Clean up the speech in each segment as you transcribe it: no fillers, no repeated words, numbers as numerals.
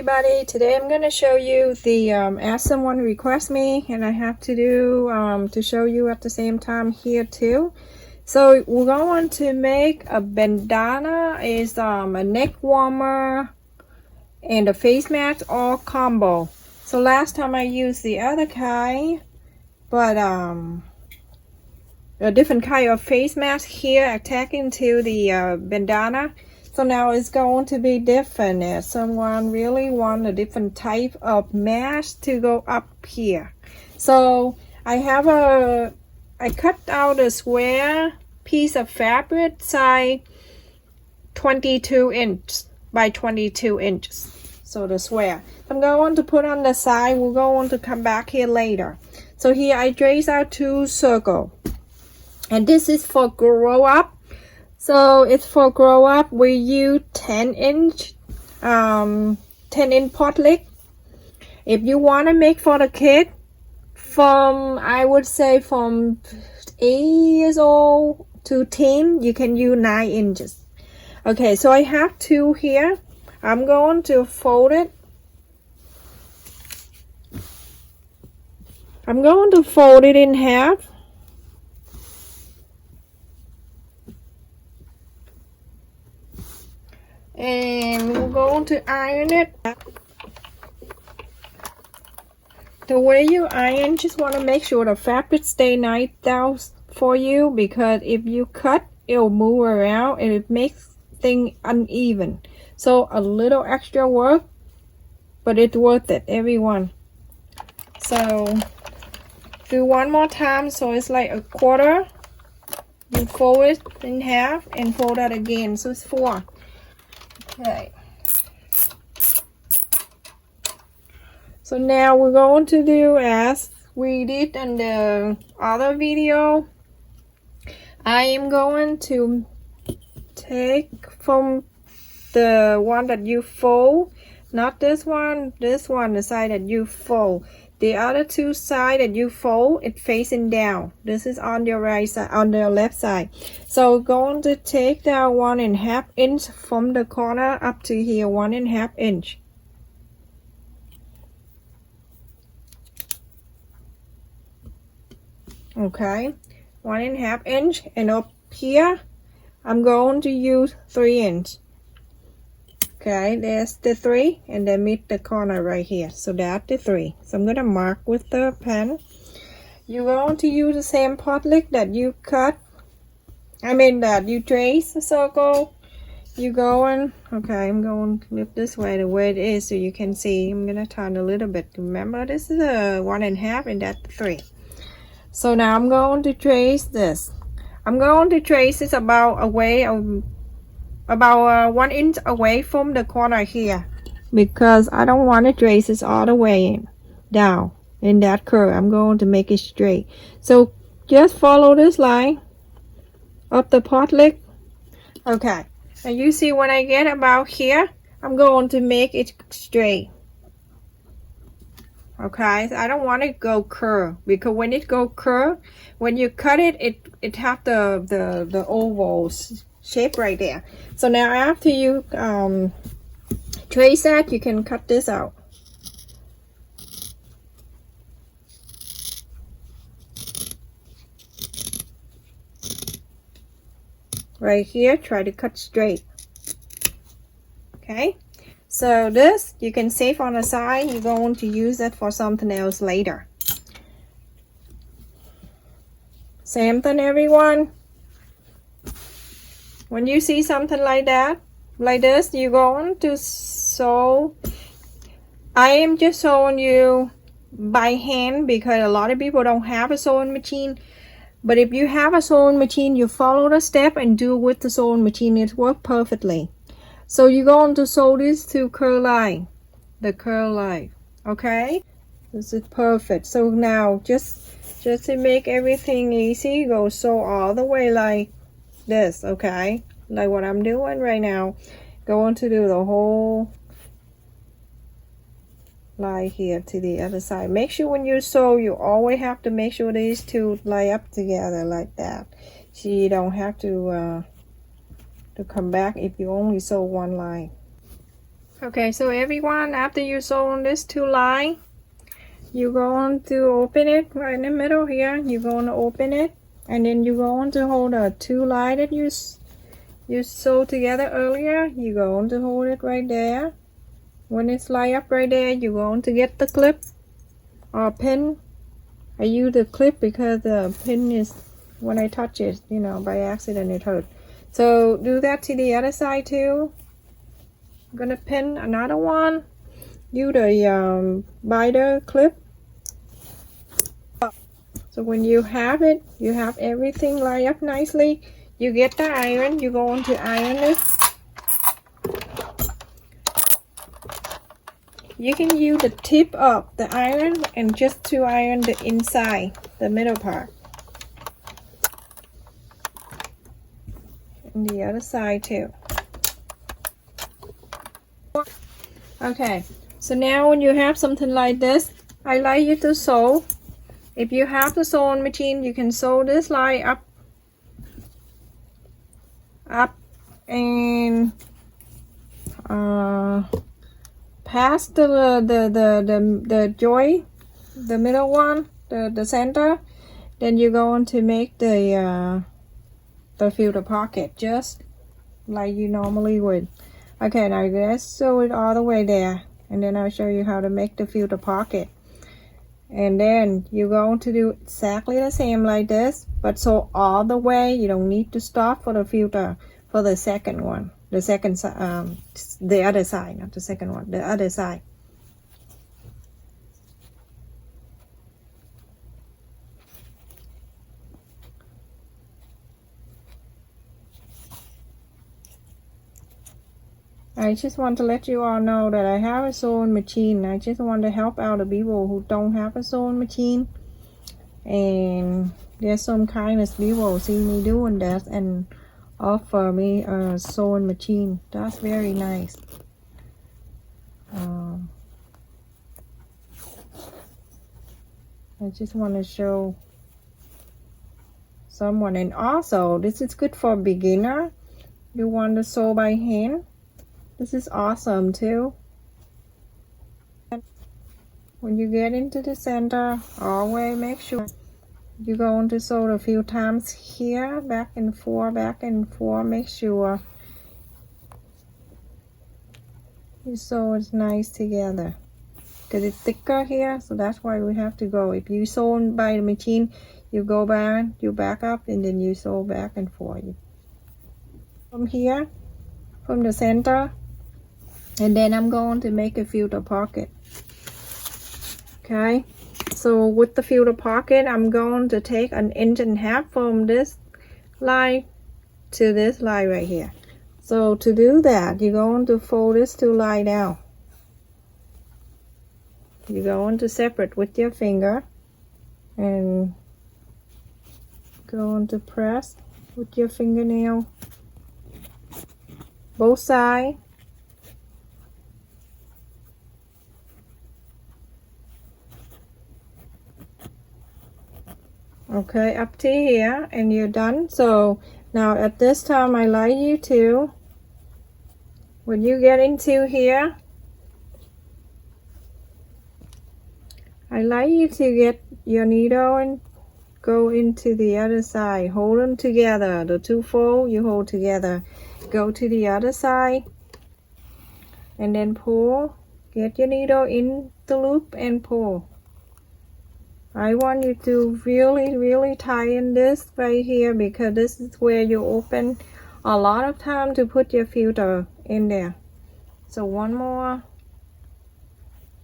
everybody, today I'm going to show you the ask someone request me, and I have to do to show you at the same time here too. So we're going to make a bandana, is a neck warmer and a face mask all combo. So last time I used the other kind, but a different kind of face mask here attaching to the bandana. So now it's going to be different if someone really want a different type of mask to go up here. So I cut out a square piece of fabric size 22 inch by 22 inches. So the square. I'm going to put on the side. We're going to come back here later. So here I trace out 2 circles. And this is for grow up. So it's for grow up. We use 10 inch pot lick. If you want to make for the kid from, I would say from 8 years old to 10, you can use 9 inches. Okay, so I have 2 here. I'm going to fold it. I'm going to fold it in half. And we're going to iron it. The way you iron, just want to make sure the fabric stay nice down for you, because if you cut, it'll move around and it makes things uneven. So a little extra work, but it's worth it, everyone. So do one more time, so it's like a quarter. You fold it in half and fold that again, so it's 4. Okay. So now we're going to do as we did in the other video. I am going to take from the one that you fold, not this one, the side that you fold. The other 2 sides that you fold, it facing down. This is on your right side, on the left side. So going to take that 1.5 inch from the corner up to here, 1.5 inch. Okay, 1.5 inch, and up here, I'm going to use 3 inch. Okay, there's the 3, and then meet the corner right here. So that's the 3. So I'm gonna mark with the pen. You're going to use the same pot lick that you cut. That you trace a circle. You going, okay, I'm going to flip this way the way it is so you can see. I'm gonna turn a little bit. Remember, this is a 1.5 and that's 3. So now I'm going to trace this. I'm going to trace this about 1 inch away from the corner here, because I don't want to trace this all the way down in that curve. I'm going to make it straight. So just follow this line up the pot lick. Okay, and you see when I get about here, I'm going to make it straight. Okay, so I don't want it go curve, because when it go curve, when you cut it, it have the oval shape right there. So now after you trace that, you can cut this out. Right here, try to cut straight. Okay, so this you can save on the side. You're going to use it for something else later. Same thing, everyone. When you see something like that, like this, you're going to sew. I am just sewing you by hand because a lot of people don't have a sewing machine. But if you have a sewing machine, you follow the step and do with the sewing machine. It works perfectly. So you're going to sew this to curl line, the curl line. Okay, this is perfect. So now just to make everything easy, go sew all the way like this. Okay, like what I'm doing right now. Going to do the whole line here to the other side. Make sure when you sew, you always have to make sure these 2 lie up together like that, so you don't have to come back if you only sew one line. Okay, so everyone, after you sew on this 2 line, you're going to open it right in the middle here. You're going to open it, and then you're going to hold a 2 line that you sewed together earlier. You're going to hold it right there. When it's lined up right there, you're going to get the clip or pin. I use the clip because the pin is, when I touch it, you know, by accident it hurt. So do that to the other side too. I'm gonna pin another one. Use the binder clip. So when you have it, you have everything lined up nicely. You get the iron. You're going to iron it. You can use the tip of the iron and just to iron the inside, the middle part. And the other side too. Okay, so now when you have something like this, I like you to sew. If you have the sewing machine, you can sew this line up and past the joint, the middle one, the center. Then you're going to make the filter pocket just like you normally would. Okay, now let's sew it all the way there, and then I'll show you how to make the filter pocket. And then you're going to do exactly the same like this, but sew all the way. You don't need to stop for the filter for the second one. The second side, the other side, not the second one, the other side. I just want to let you all know that I have a sewing machine. I just want to help out the people who don't have a sewing machine. And there's some kindness people see me doing that and offer me a sewing machine. That's very nice. I just want to show someone. And also, this is good for beginner. You want to sew by hand. This is awesome too. When you get into the center, always make sure you're going to sew a few times here, back and forth, back and forth. Make sure you sew it nice together, because it's thicker here, so that's why we have to go. If you sew by the machine, you go back, you back up, and then you sew back and forth. From here, from the center, and then I'm going to make a filter pocket. Okay, so with the filter pocket, I'm going to take 1.5 inches from this line to this line right here. So to do that, you're going to fold this 2 line down. You're going to separate with your finger and going to press with your fingernail both sides. Okay, up to here, and you're done. So now at this time, I like you to, when you get into here, I like you to get your needle and go into the other side. Hold them together. The 2 fold you hold together. Go to the other side and then pull. Get your needle in the loop and pull. I want you to really tighten this right here, because this is where you open a lot of time to put your filter in there. So one more.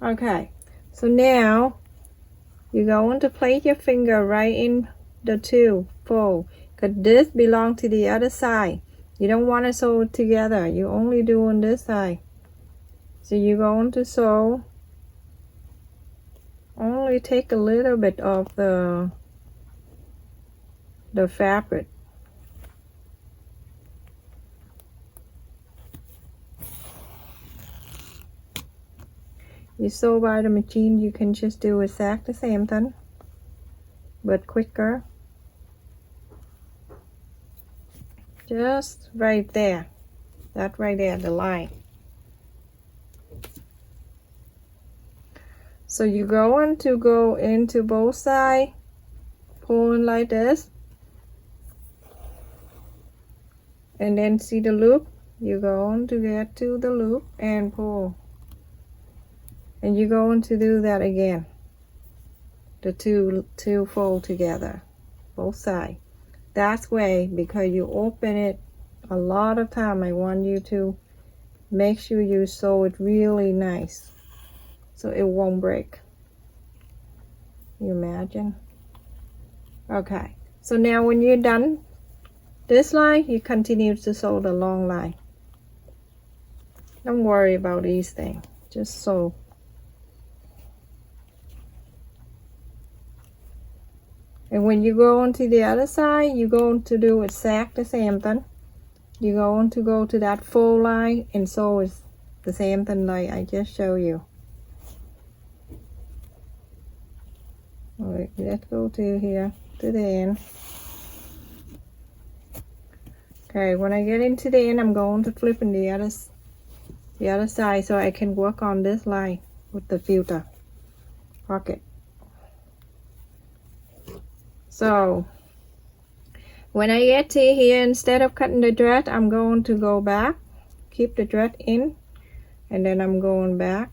Okay, so now you're going to place your finger right in the 2 fold, because this belongs to the other side. You don't want to sew it together. You only do on this side. So you're going to sew. Only take a little bit of the fabric. You sew by the machine, you can just do exactly the same thing, but quicker. Just right there. That right there, the line. So you're going to go into both sides, pulling like this, and then see the loop. You're going to get to the loop and pull, and you're going to do that again. The two fold together, both sides. That's way, because you open it a lot of time. I want you to make sure you sew it really nice so it won't break. You imagine? Okay, so now when you're done this line, you continue to sew the long line. Don't worry about these things, just sew. And when you go on to the other side, you're going to do exactly the same thing. You're going to go to that full line and sew it the same thing like I just showed you. Alright, let's go to here, to the end. Okay, when I get into the end, I'm going to flip in the other side so I can work on this line with the filter pocket. So when I get to here, instead of cutting the thread, I'm going to go back, keep the thread in, and then I'm going back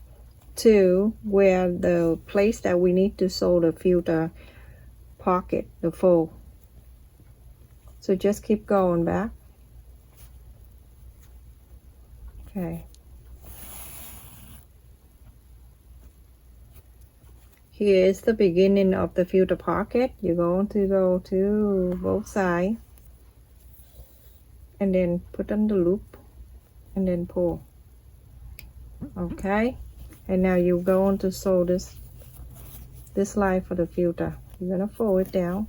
to where the place that we need to sew the filter pocket, the fold. So just keep going back. Okay. Here is the beginning of the filter pocket. You're going to go to both sides and then put on the loop and then pull. Okay, and now you're going to sew this line for the filter. You're gonna fold it down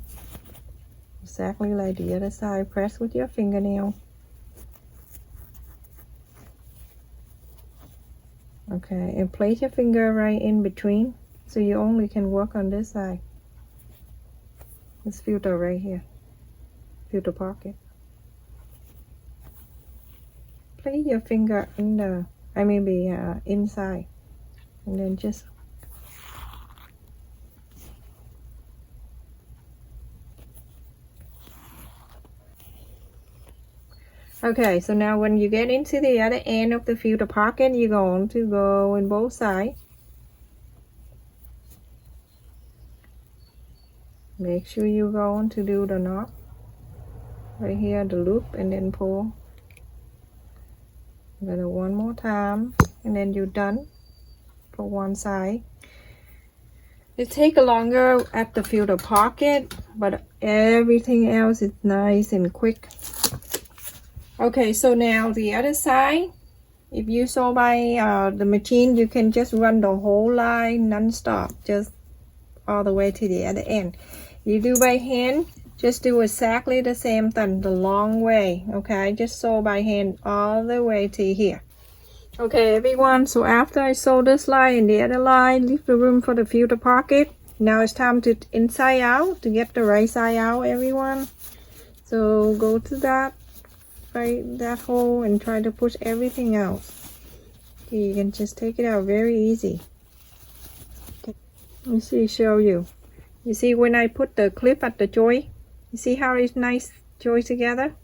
exactly like the other side. Press with your fingernail. Okay, and place your finger right in between, so you only can work on this side. This filter right here, filter pocket. Place your finger in the, inside, and then just okay. So now when you get into the other end of the filter pocket, you're going to go in both sides. Make sure you're going to do the knot right here, the loop, and then pull. Gonna one more time, and then you're done for one side. It takes longer at the filter pocket, but everything else is nice and quick. Okay, so now the other side, if you sew by the machine, you can just run the whole line non-stop, just all the way to the other end. You do by hand, just do exactly the same thing, the long way. Okay, just sew by hand all the way to here. Okay, everyone, so after I sew this line and the other line, leave the room for the filter pocket. Now it's time to inside out, to get the right side out, everyone. So go to that hole and try to push everything out. Okay, you can just take it out very easy. Okay. Let me see, show you. You see when I put the clip at the joint, you see how it's nice joined together?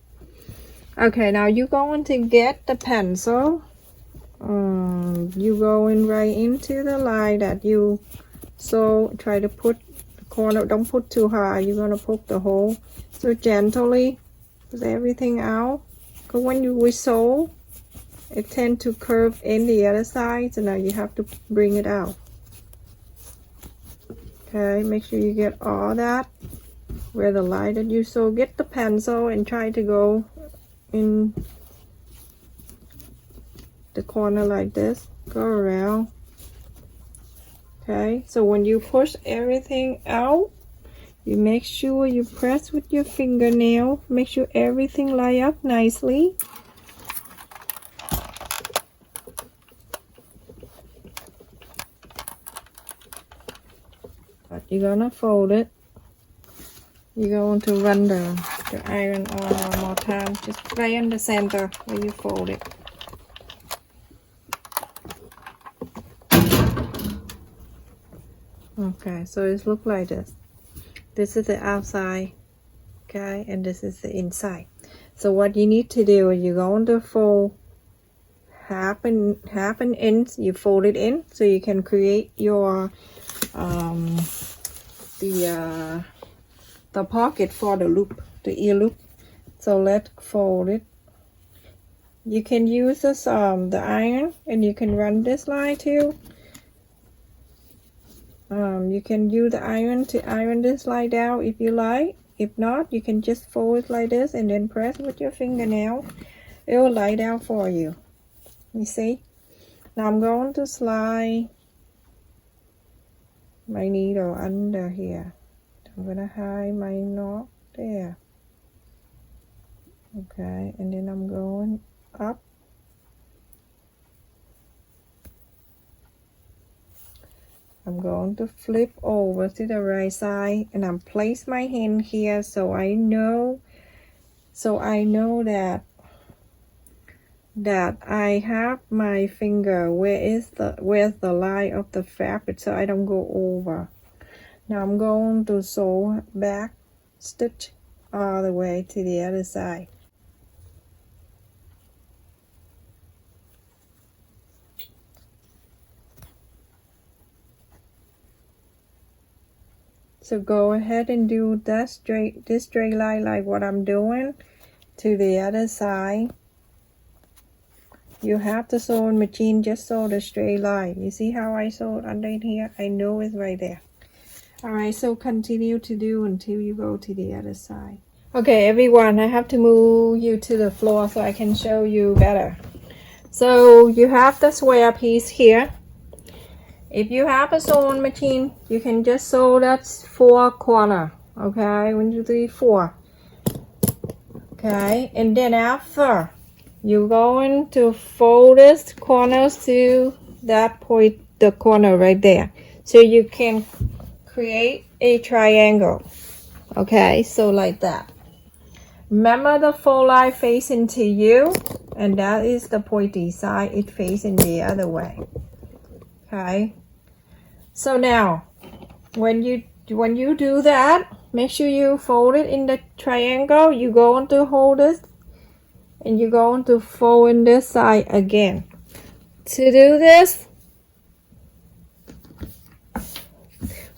Okay, now you're going to get the pencil. You go in right into the line that you sew. Try to put the corner, don't put too hard. You're gonna poke the hole. So gently push everything out. Because when we sew, it tends to curve in the other side. So now you have to bring it out. Okay, make sure you get all that where the line that you sew. Get the pencil and try to go in the corner like this. Go around. Okay, so when you push everything out, you make sure you press with your fingernail. Make sure everything line up nicely. But you're gonna fold it. You're going to run the iron on one more time, just right in the center where you fold it. Okay, so it looks like this. This is the outside, okay, and this is the inside. So what you need to do is you're going to fold half an inch. You fold it in so you can create your the pocket for the loop, the ear loop. So let's fold it. You can use this the iron, and you can run this line too. You can use the iron to iron this line down if you like. If not, you can just fold it like this and then press with your fingernail. It will lie down for you. You see? Now I'm going to slide my needle under here. I'm gonna hide my knot there. Okay, and then I'm going up. I'm going to flip over to the right side, and I'm place my hand here so I know that I have my finger where's the line of the fabric, so I don't go over. Now I'm going to sew back stitch all the way to the other side. So go ahead and do this straight line like what I'm doing to the other side. You have the sewing machine just sew the straight line. You see how I sewed under here? I know it's right there. Alright, so continue to do until you go to the other side. Okay, everyone, I have to move you to the floor so I can show you better. So you have the square piece here. If you have a sewing machine, you can just sew that 4 corner. Okay, 1, 2, 3, 4. Okay, and then after, you're going to fold this corners to that point, the corner right there, so you can create a triangle. Okay, so like that. Remember the fold line facing to you, and that is the pointy side. It facing the other way. Okay. So now, when you do that, make sure you fold it in the triangle. You're going to hold it, and you're going to fold in this side again. To do this,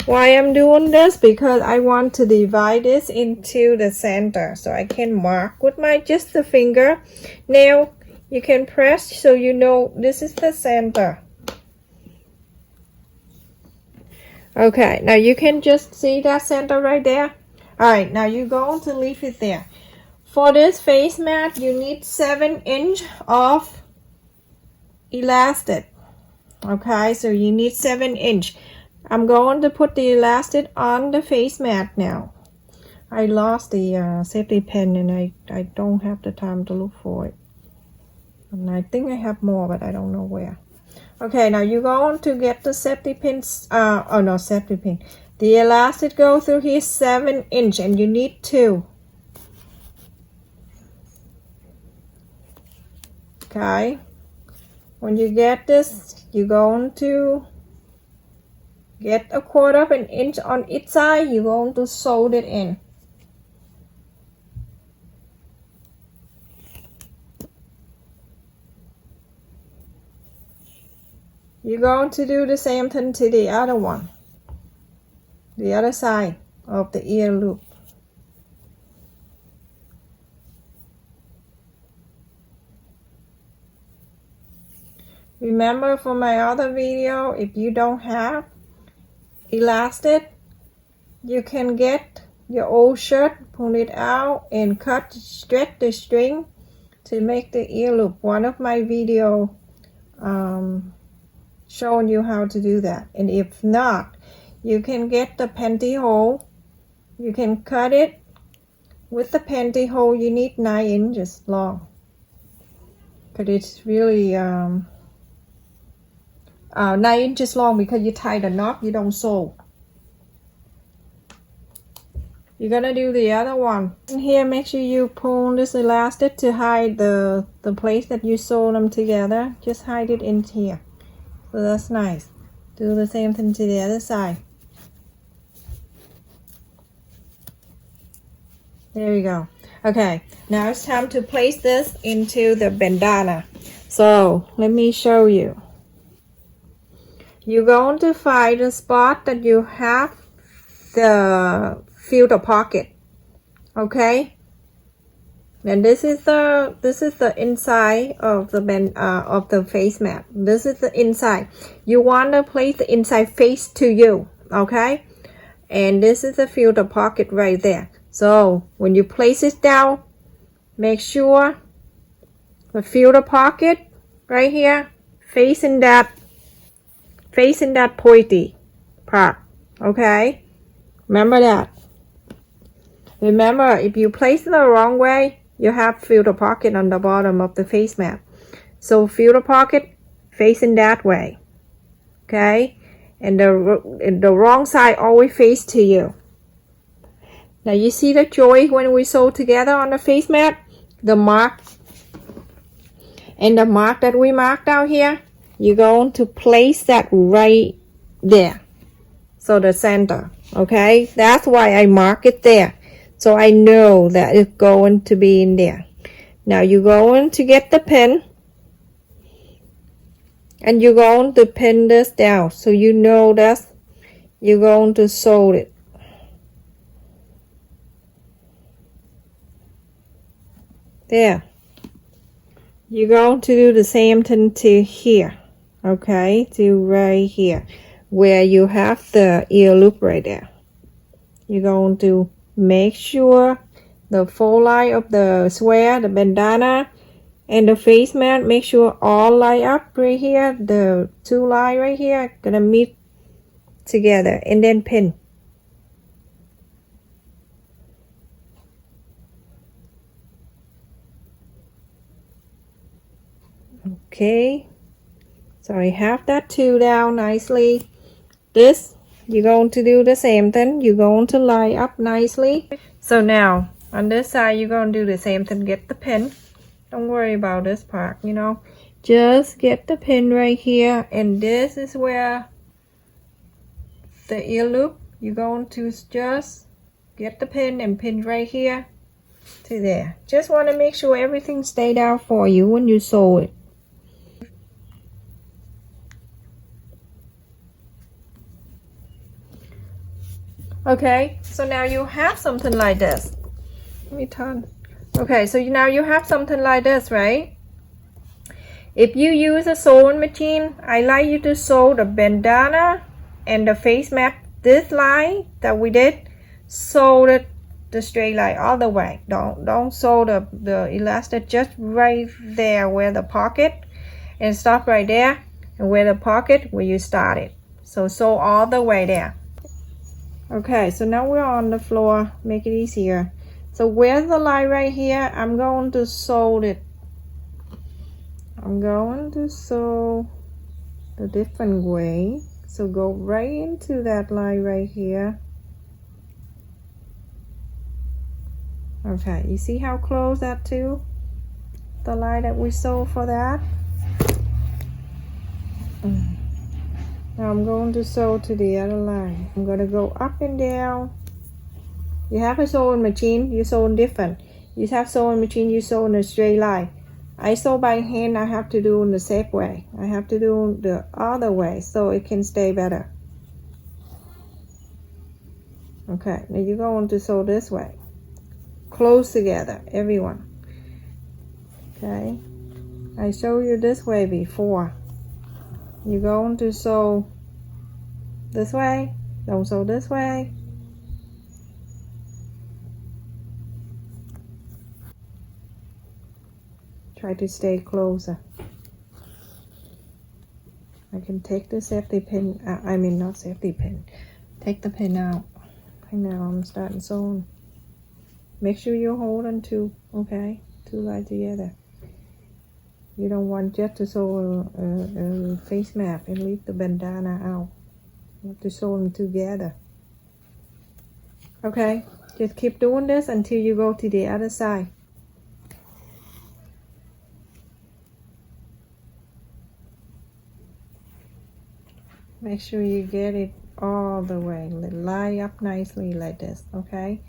why I'm doing this, because I want to divide this into the center, so I can mark with my just the finger. Now you can press so you know this is the center. Okay, now you can just see that center right there. Alright, now you're going to leave it there. For this face mat, you need 7 inch of elastic. Okay, so you need 7 inch. I'm going to put the elastic on the face mat now. I lost the safety pin, and I don't have the time to look for it. And I think I have more, but I don't know where. Okay, now you're going to get the safety pins, safety pin. The elastic go through here 7 inch, and you need 2. Okay, when you get this, you're going to get 1/4 of an inch on each side. You're going to sew it in. You're going to do the same thing to the other one, the other side of the ear loop. Remember from my other video, if you don't have elastic, you can get your old shirt, pull it out, and stretch the string to make the ear loop. One of my video showing you how to do that. And if not, you can get the pantyhose. You can cut it with the pantyhose. You need 9 inches long, because it's really 9 inches long, because you tie the knot, you don't sew. You're gonna do the other one. In here, make sure you pull this elastic to hide the place that you sew them together. Just hide it in here. So that's nice. Do the same thing to the other side. There you go. Okay, now it's time to place this into the bandana. So let me show you. You're going to find the spot that you have the filter pocket. Okay, and this is the inside of the face mat. This is the inside. You want to place the inside face to you. Okay, and this is the filter pocket right there. So when you place it down, make sure the filter pocket right here facing that pointy part. Okay, remember that. Remember, if you place it the wrong way, you have filter pocket on the bottom of the face mat. So filter pocket facing that way. Okay, and the wrong side always face to you. Now you see the joint when we sew together on the face mat, the mark, and the mark that we marked out here, you're going to place that right there. So the center, okay? That's why I mark it there. So I know that it's going to be in there. Now you're going to get the pin, and you're going to pin this down. So you know that you're going to sew it. There. You're going to do the same thing to here. Okay, to right here, where you have the ear loop right there. You're going to make sure the fold line of the square, the bandana, and the face mat, make sure all line up right here. The two line right here gonna meet together, and then pin. Okay, so I have that two down nicely. This, you're going to do the same thing. You're going to line up nicely. So now on this side, you're going to do the same thing. Get the pin. Don't worry about this part, you know. Just get the pin right here, and this is where the ear loop, you're going to just get the pin and pin right here to there. Just want to make sure everything stayed out for you when you sew it. Okay, so now you have something like this. Let me turn. Okay, so now you have something like this, right? If you use a sewing machine, I like you to sew the bandana and the face mat. This line that we did, sew the straight line all the way. Don't sew the elastic, just right there where the pocket, and stop right there, and where the pocket where you started. So sew all the way there. Okay, so now we're on the floor. Make it easier. So where's the line right here? I'm going to sew it. I'm going to sew the different way. So go right into that line right here. Okay, you see how close that to the line that we sewed for that? Now I'm going to sew to the other line. I'm going to go up and down. You have a sewing machine, you sew different. You have sewing machine, you sew in a straight line. I sew by hand, I have to do in the same way. I have to do the other way so it can stay better. Okay, now you're going to sew this way. Close together, everyone. Okay, I showed you this way before. You're going to sew this way, don't sew this way. Try to stay closer. I can take the safety pin, I mean not safety pin. Take the pin out. And now I'm starting sewing. Make sure you hold on two, okay? Two lines together. You don't want just to sew a face mat and leave the bandana out. You have to sew them together. Okay, just keep doing this until you go to the other side. Make sure you get it all the way. Line up nicely like this, okay?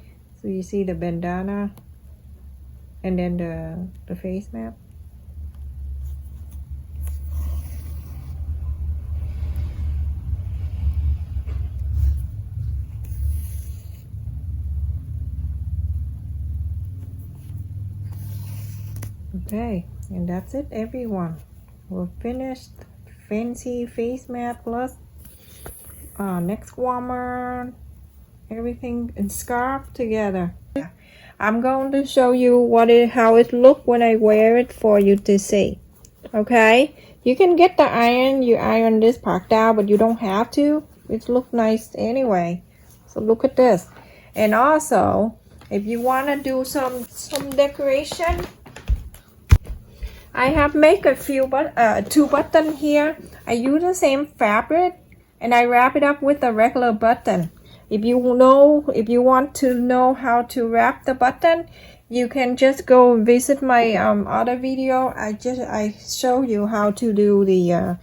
So you see the bandana and then the face mask. Okay, and that's it, everyone. We're finished. Fancy face mask plus neck warmer, everything and scarf together. Yeah. I'm going to show you how it look when I wear it for you to see. Okay, you can get the iron. You iron this part down, but you don't have to. It looks nice anyway. So look at this. And also, if you want to do some decoration, I have make a few two button here. I use the same fabric and I wrap it up with a regular button. If you want to know how to wrap the button, you can just go visit my other video. I show you how to do the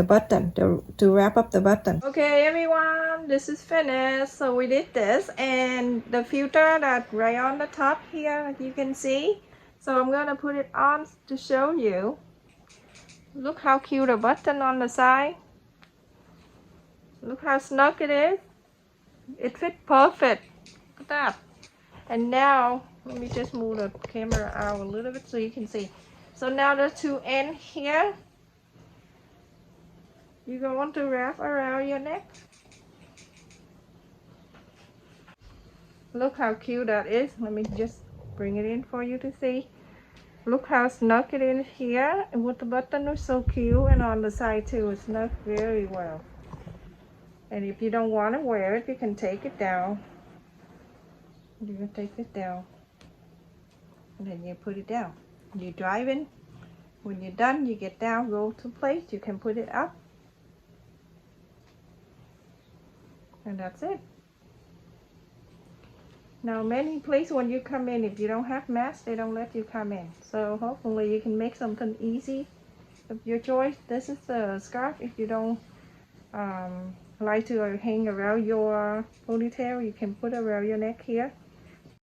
button to wrap up the button. Okay, everyone, this is finished. So we did this, and the filter that right on the top here, you can see. So I'm gonna put it on to show you. Look how cute the button on the side. Look how snug it is. It fits perfect. Look at that. And now, let me just move the camera out a little bit so you can see. So now the two ends here, you're going to wrap around your neck. Look how cute that is. Let me just bring it in for you to see. Look how snug it is here, and with the button is so cute, and on the side too, it's snug very well. And if you don't want to wear it, you can take it down. You can take it down, and then you put it down. You're driving. When you're done, you get down, go to place. You can put it up, and that's it. Now, many places when you come in, if you don't have mask, they don't let you come in. So hopefully you can make something easy of your choice. This is the scarf. If you don't like to hang around your ponytail, you can put around your neck here.